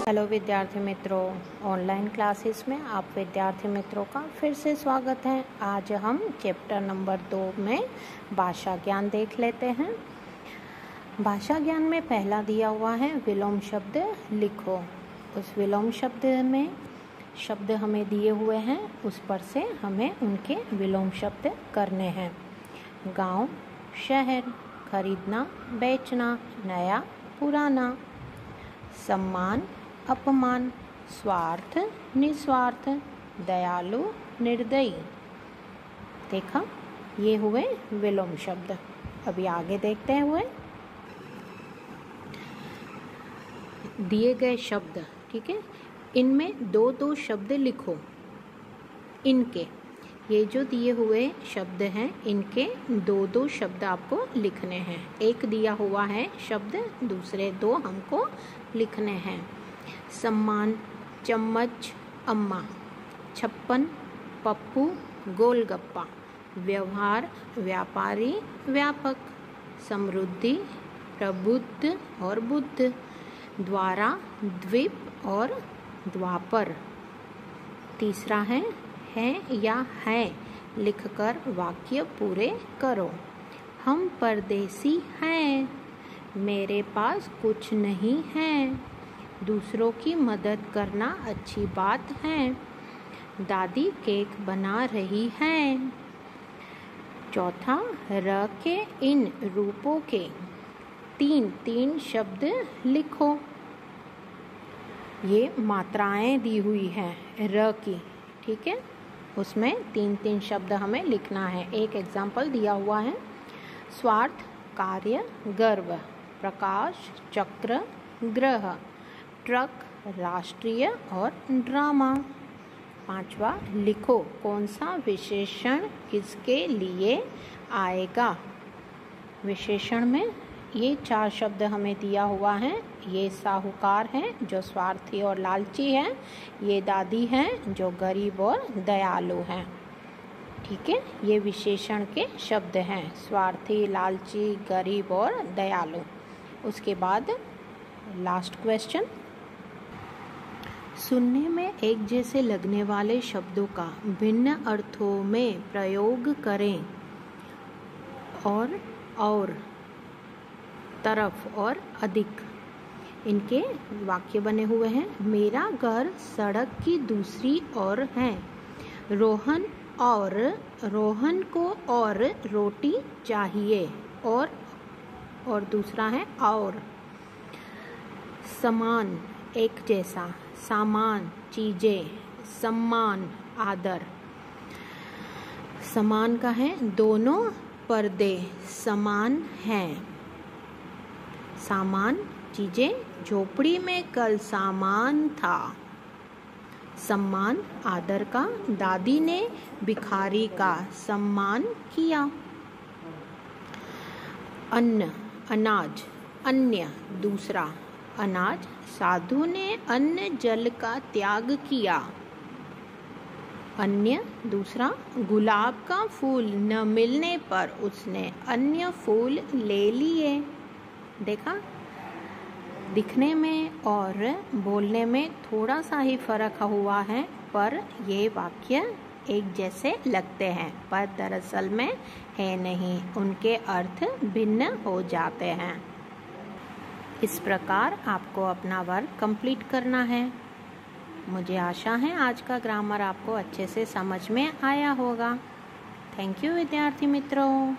Hello विद्यार्थी मित्रों, online classes में आप विद्यार्थी मित्रों का फिर से स्वागत है। आज हम चैप्टर नंबर 2 में भाषा ज्ञान देख लेते हैं। भाषा ज्ञान में पहला दिया हुआ है विलोम शब्द लिखो। उस विलोम शब्द में शब्द हमें दिए हुए हैं, उस पर से हमें उनके विलोम शब्द करने हैं। गांव, शहर, खरीदना, बेचना, नया, पुराना, सम्मान, अपमान, स्वार्थ, निस्वार्थ, दयालु, निर्दयी। देखा, ये हुए विलोम शब्द। अभी आगे देखते हैं हुए दिए गए शब्द। ठीक है, इनमें दो दो शब्द लिखो। इनके ये जो दिए हुए शब्द हैं, इनके दो दो शब्द आपको लिखने हैं। एक दिया हुआ है शब्द, दूसरे दो हमको लिखने हैं। सम्मान, चम्मच, अम्मा, छप्पन, पप्पू, गोलगप्पा, व्यवहार, व्यापारी, व्यापक, समृद्धि, प्रबुद्ध और बुद्ध, द्वारा, द्वीप और द्वापर। तीसरा है या है लिखकर वाक्य पूरे करो। हम परदेसी हैं, मेरे पास कुछ नहीं है, दूसरों की मदद करना अच्छी बात है, दादी केक बना रही है। चौथा, र के इन रूपों के तीन तीन शब्द लिखो। ये मात्राएं दी हुई हैं र की, ठीक है, उसमें तीन तीन शब्द हमें लिखना है। एक एग्जाम्पल दिया हुआ है, स्वार्थ, कार्य, गर्व, प्रकाश, चक्र, ग्रह, ट्रक, राष्ट्रीय और ड्रामा। पांचवा, लिखो कौन सा विशेषण किसके लिए आएगा। विशेषण में ये चार शब्द हमें दिया हुआ है। ये साहूकार हैं जो स्वार्थी और लालची हैं। ये दादी हैं जो गरीब और दयालु हैं। ठीक है, ये विशेषण के शब्द हैं, स्वार्थी, लालची, गरीब और दयालु। उसके बाद लास्ट क्वेश्चन, सुनने में एक जैसे लगने वाले शब्दों का भिन्न अर्थों में प्रयोग करें। और तरफ और अधिक, इनके वाक्य बने हुए हैं। मेरा घर सड़क की दूसरी ओर है। रोहन को और रोटी चाहिए। और दूसरा है और। समान, एक जैसा, सामान, चीजें, सम्मान, आदर। समान का है, दोनों पर्दे समान हैं। सामान, चीजें, झोपड़ी में कल सामान था। सम्मान, आदर का, दादी ने भिखारी का सम्मान किया। अन्न, अनाज, अन्य, दूसरा, अनाज, साधु ने अन्न जल का त्याग किया। अन्य, दूसरा, गुलाब का फूल न मिलने पर उसने अन्य फूल ले लिए। देखा, दिखने में और बोलने में थोड़ा सा ही फर्क हुआ है, पर ये वाक्य एक जैसे लगते हैं, पर दरअसल में है नहीं, उनके अर्थ भिन्न हो जाते हैं। इस प्रकार आपको अपना वर्क कंप्लीट करना है। मुझे आशा है आज का ग्रामर आपको अच्छे से समझ में आया होगा। थैंक यू विद्यार्थी मित्रों।